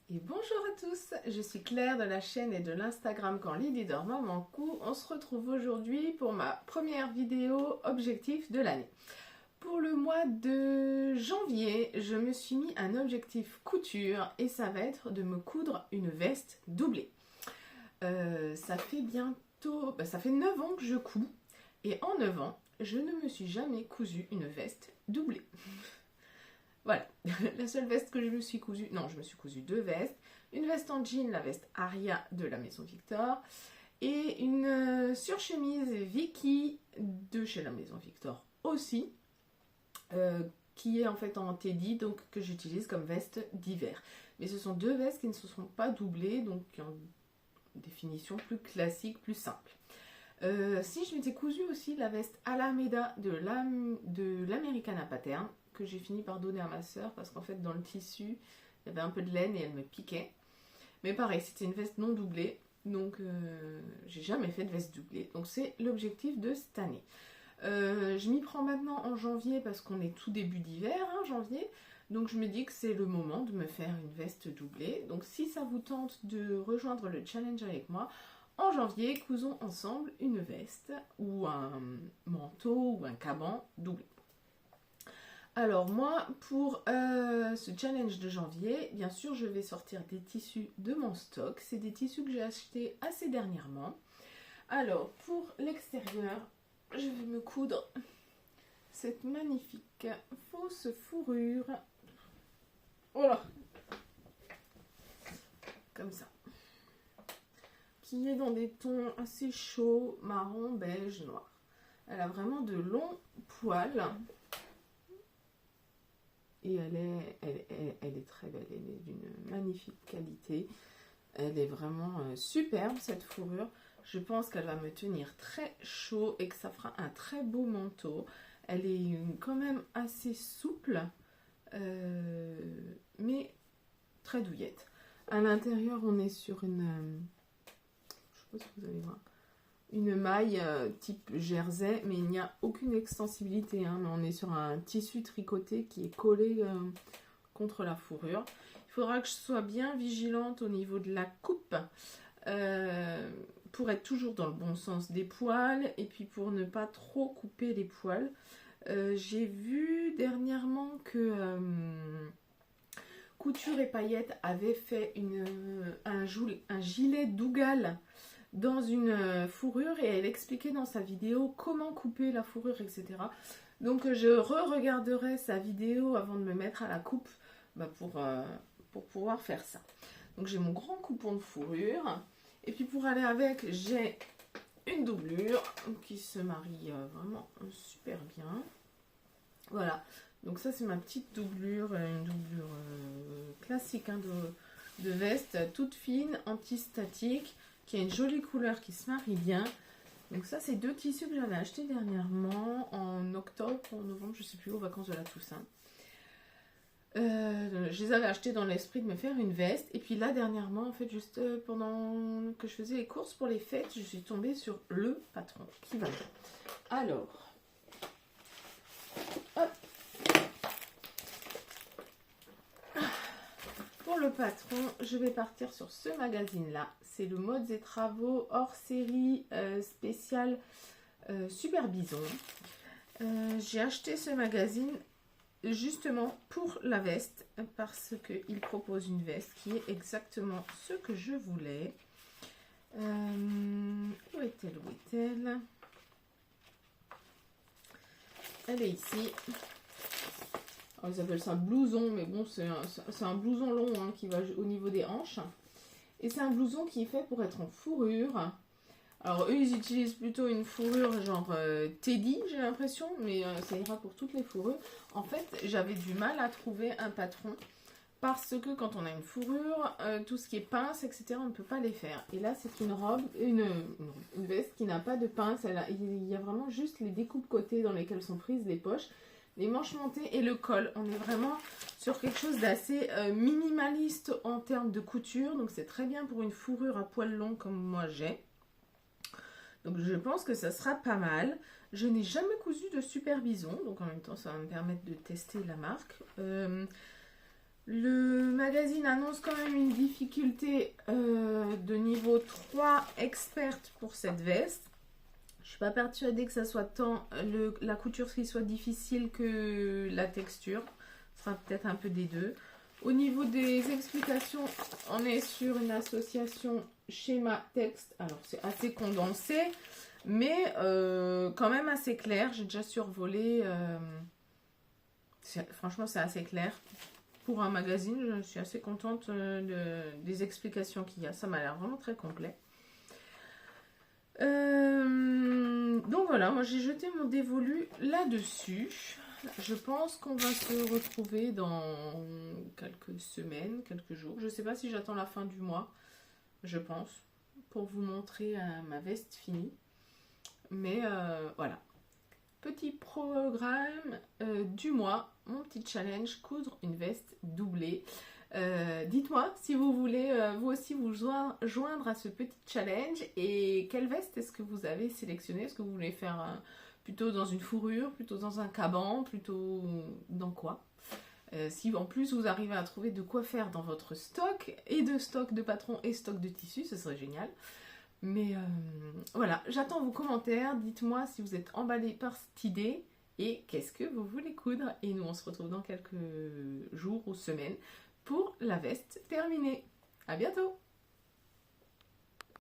Et bonjour à tous, je suis Claire de la chaîne et de l'Instagram Quand Lydie dort Maman Cou. On se retrouve aujourd'hui pour ma première vidéo objectif de l'année. Pour le mois de janvier, je me suis mis un objectif couture et ça va être de me coudre une veste doublée. Ça fait bientôt, ça fait 9 ans que je couds et en 9 ans, je ne me suis jamais cousu une veste doublée. Voilà, la seule veste que je me suis cousue, non, je me suis cousu 2 vestes, une veste en jean, la veste Aria de la Maison Victor, et une surchemise Vicky de chez la Maison Victor aussi, qui est en fait en teddy, donc que j'utilise comme veste d'hiver. Mais ce sont 2 vestes qui ne se sont pas doublées, donc qui ont une définition plus classique, plus simple. Si je m'étais cousu aussi la veste Alameda de l'Americana Pattern, que j'ai fini par donner à ma soeur parce qu'en fait dans le tissu il y avait un peu de laine et elle me piquait. Mais pareil, c'était une veste non doublée, donc j'ai jamais fait de veste doublée. Donc c'est l'objectif de cette année. Je m'y prends maintenant en janvier parce qu'on est tout début d'hiver, hein, janvier. Donc je me dis que c'est le moment de me faire une veste doublée. Donc si ça vous tente de rejoindre le challenge avec moi, en janvier, cousons ensemble une veste ou un manteau ou un caban doublé. Alors moi, pour ce challenge de janvier, bien sûr, je vais sortir des tissus de mon stock. C'est des tissus que j'ai achetés assez dernièrement. Alors, pour l'extérieur, je vais me coudre cette magnifique fausse fourrure. Voilà. Comme ça. Qui est dans des tons assez chauds, marron, beige, noir. Elle a vraiment de longs poils. Et elle est très belle, elle est d'une magnifique qualité. Elle est vraiment superbe cette fourrure. Je pense qu'elle va me tenir très chaud et que ça fera un très beau manteau. Elle est quand même assez souple, mais très douillette. À l'intérieur, on est sur une... je sais pas si vous allez voir. Une maille type jersey, mais il n'y a aucune extensibilité, hein, mais on est sur un tissu tricoté qui est collé contre la fourrure. Il faudra que je sois bien vigilante au niveau de la coupe pour être toujours dans le bon sens des poils et puis pour ne pas trop couper les poils. J'ai vu dernièrement que Couture et Paillettes avait fait un gilet Dougal dans une fourrure et elle expliquait dans sa vidéo comment couper la fourrure, etc. Donc je re-regarderai sa vidéo avant de me mettre à la coupe pour pouvoir faire ça. Donc j'ai mon grand coupon de fourrure et puis pour aller avec j'ai une doublure qui se marie vraiment super bien. Voilà, donc ça c'est ma petite doublure, une doublure classique hein, de veste, toute fine, anti-statique, qui a une jolie couleur qui se marie bien. Donc ça, c'est 2 tissus que j'avais achetés dernièrement en octobre, en novembre, je ne sais plus, aux vacances de la Toussaint. Je les avais achetés dans l'esprit de me faire une veste. Et puis là, dernièrement, en fait, juste pendant que je faisais les courses pour les fêtes, je suis tombée sur le patron qui va bien. Alors, hop. Pour le patron, je vais partir sur ce magazine-là. C'est le Modes et Travaux hors série spécial Super Bison. J'ai acheté ce magazine justement pour la veste parce qu'il propose une veste qui est exactement ce que je voulais. Où est-elle? Où est-elle? Elle est ici. Alors, ils appellent ça blouson, mais bon, c'est un blouson long hein, qui va au niveau des hanches. Et c'est un blouson qui est fait pour être en fourrure. Alors, eux, ils utilisent plutôt une fourrure genre teddy, j'ai l'impression, mais ça ira pour toutes les fourrures. En fait, j'avais du mal à trouver un patron parce que quand on a une fourrure, tout ce qui est pince, etc., on ne peut pas les faire. Et là, c'est une robe, une veste qui n'a pas de pince. Il y a vraiment juste les découpes côté dans lesquelles sont prises les poches. Les manches montées et le col. On est vraiment sur quelque chose d'assez minimaliste en termes de couture. Donc c'est très bien pour une fourrure à poils longs comme moi j'ai. Donc je pense que ça sera pas mal. Je n'ai jamais cousu de Super Bison. Donc en même temps ça va me permettre de tester la marque. Le magazine annonce quand même une difficulté de niveau 3 experte pour cette veste. Je suis pas persuadée que ça soit tant la couture qui soit difficile que la texture. Ce sera peut-être un peu des deux. Au niveau des explications, on est sur une association schéma-texte. Alors c'est assez condensé, mais quand même assez clair. J'ai déjà survolé. Franchement, c'est assez clair. Pour un magazine, je suis assez contente des explications qu'il y a. Ça m'a l'air vraiment très complet. Donc voilà, moi j'ai jeté mon dévolu là-dessus. Je pense qu'on va se retrouver dans quelques semaines, quelques jours. Je ne sais pas si j'attends la fin du mois, je pense, pour vous montrer ma veste finie. Mais voilà. Petit programme du mois, mon petit challenge, coudre une veste doublée. Dites-moi si vous voulez vous aussi vous joindre à ce petit challenge et quelle veste est-ce que vous avez sélectionné. Est-ce que vous voulez faire plutôt dans une fourrure, plutôt dans un caban, plutôt dans quoi? Si en plus vous arrivez à trouver de quoi faire dans votre stock, et de stock de patron et stock de tissu, ce serait génial. Mais voilà, j'attends vos commentaires, dites-moi si vous êtes emballé par cette idée et qu'est-ce que vous voulez coudre. Et nous on se retrouve dans quelques jours ou semaines pour la veste terminée. À bientôt!